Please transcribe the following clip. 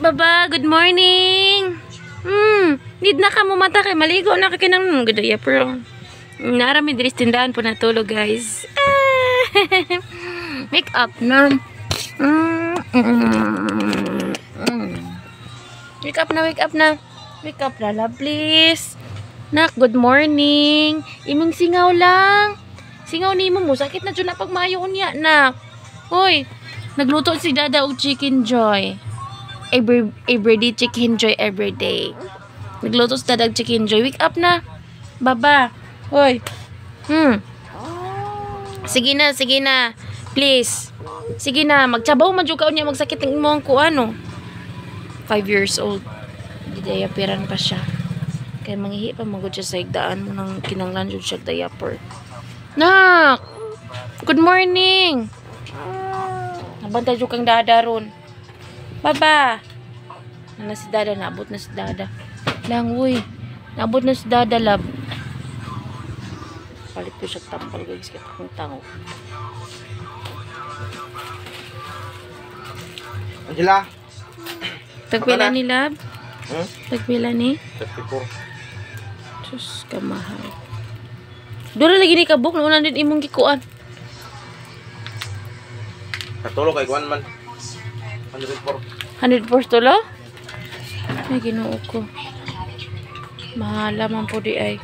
Baba, good morning. Need na ka mo mata kay maligo na ka kinang gadaya pero narami diris tindahan po natulog guys. Make up na. Wake up na, wake up na. Wake up na, love please. Nak, good morning. Imong singaw lang. Singaw ni mo mo, sakit na dyan na pagmayo niya, nak. Hoy, nagluto si Dada og chicken joy. Everyday chicken joy everyday. Nagluto si Dada og chicken joy. Wake up na. Baba. Hoy. Sige na, sige na. Please. Sige na, magtsabaw man jud ka niya magsakit ng imong kuano. 5 years old. Didayapiran pa siya. Kaya manghihi pa magod siya sa igdaan mo nang kinanglan jud siya diaper. Nak! Good morning! Nabantay jud kang Dada ron. Baba! Nana si Dada, naabot na si Dada. Lang, uy. Naabot na si Dada, love. Palit ko siya tampal, guys. Kaya akong tango. Angela! Tagpila ni love? Hmm? Tagpila ni? 34. Diyos, kamahal. Dura lagi ni kabuk, nauna din imong gikuan. Katulog kay Juan man. 104. 100% tulo? Ay, ginoo ko. Mahala man po di ay.